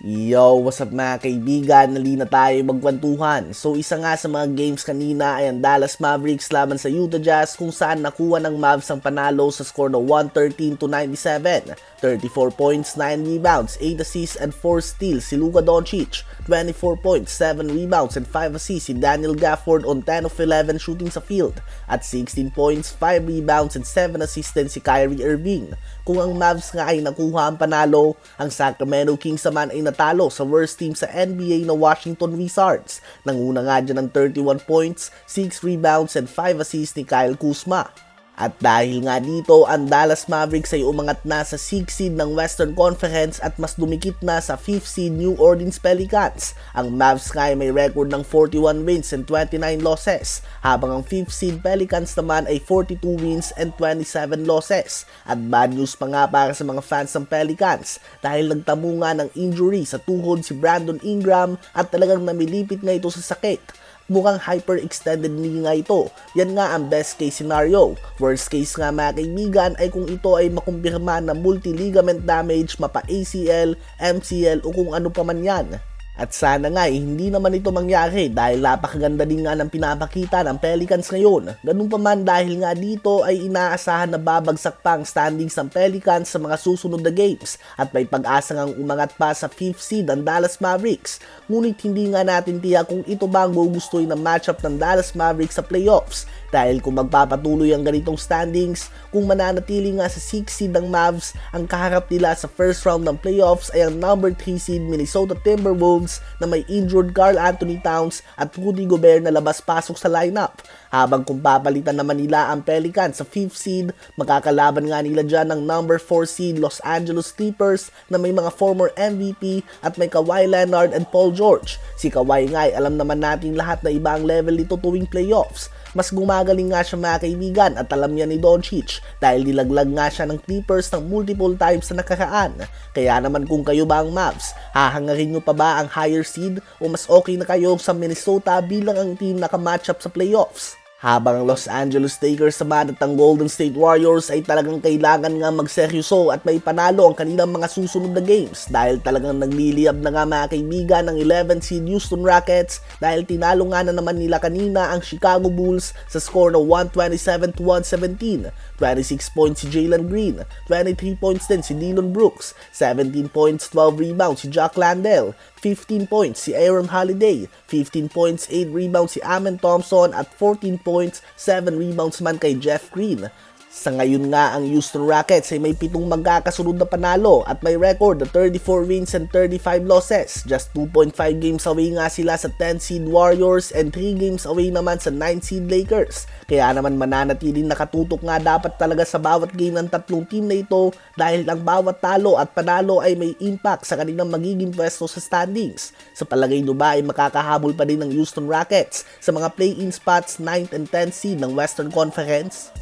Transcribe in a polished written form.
Yo, what's up mga kaibigan? Nali na tayo magkwentuhan. So isa nga sa mga games kanina ay ang Dallas Mavericks laban sa Utah Jazz kung saan nakuha ng Mavs ang panalo sa score na 113-97. 34 points, 9 rebounds, 8 assists and 4 steals si Luka Doncic. 24 points, 7 rebounds and 5 assists si Daniel Gafford on 10 of 11 shooting sa field. At 16 points, 5 rebounds and 7 assists din si Kyrie Irving. Kung ang Mavs nga ay nakuha ang panalo, ang Sacramento Kings naman ay natalo sa worst team sa NBA na Washington Wizards. Nanguna nga dyan ng 31 points, 6 rebounds and 5 assists ni Kyle Kuzma. At dahil nga dito, ang Dallas Mavericks ay umangat na sa 6th seed ng Western Conference at mas dumikit na sa 5th seed New Orleans Pelicans. Ang Mavs nga ay may record ng 41 wins and 29 losses, habang ang 5th seed Pelicans naman ay 42 wins and 27 losses. At bad news pa nga para sa mga fans ng Pelicans dahil nagtamo nga ng injury sa tuhod si Brandon Ingram at talagang namilipit nga ito sa sakit. Mukhang hyper-extended knee nga ito. Yan nga ang best case scenario. Worst case nga mga kaibigan ay kung ito ay makumpirma na multi-ligament damage, mapa ACL, MCL o kung ano pa man yan. At sana nga hindi naman ito mangyari dahil napakaganda din nga ng pinapakita ng Pelicans ngayon. Ganun pa man dahil nga dito ay inaasahan na babagsak pa ang standings ng Pelicans sa mga susunod na games at may pag-asa ngang umangat pa sa 5th seed ang Dallas Mavericks. Ngunit hindi nga natin tiyak kung ito ba ang gugustuhin ng matchup ng Dallas Mavericks sa playoffs dahil kung magpapatuloy ang ganitong standings, kung mananatili nga sa 6th seed ng Mavs, ang kaharap nila sa first round ng playoffs ay ang number 3 seed Minnesota Timberwolves na may injured Karl Anthony Towns at Rudy Gobert na labas-pasok sa lineup. Habang kung papalitan naman nila ang Pelicans sa 5th seed, makakalaban nga nila dyan ng number 4 seed Los Angeles Clippers na may mga former MVP at may Kawhi Leonard and Paul George. Si Kawhi nga ay alam naman natin lahat na iba ang level nito tuwing playoffs. Mas gumagaling nga siya mga kaibigan at alam niya ni Doncic dahil nilaglag nga siya ng Clippers ng multiple times na nakaraan. Kaya naman kung kayo ba ang Mavs, hahangarin nyo pa ba ang higher seed o mas okay na kayo sa Minnesota bilang ang team na ka-matchup sa playoffs? Habang ang Los Angeles Lakers naman at ang Golden State Warriors ay talagang kailangan nga magseryoso at may panalo ang kanilang mga susunod na games dahil talagang nagliliyab na nga mga kaibigan ng 11th seed Houston Rockets dahil tinalo nga na naman nila kanina ang Chicago Bulls sa score na 127-117. 26 points si Jalen Green, 23 points din si Dillon Brooks, 17 points, 12 rebounds si Jack Landale, 15 points si Aaron Holiday, 15 points, 8 rebounds si Amen Thompson at 14 points, 7 rebounds man kay Jeff Green. Sa ngayon nga ang Houston Rockets ay may 7 magkakasunod na panalo at may record na 34 wins and 35 losses. Just 2.5 games away nga sila sa 10th seed Warriors and 3 games away naman sa 9th seed Lakers. Kaya naman mananatiling nakatutok nga dapat talaga sa bawat game ng tatlong team na ito dahil ang bawat talo at panalo ay may impact sa kanilang magiging pwesto sa standings. Sa palagay nyo ba ay makakahabol pa din ng Houston Rockets sa mga play-in spots 9th and 10th seed ng Western Conference?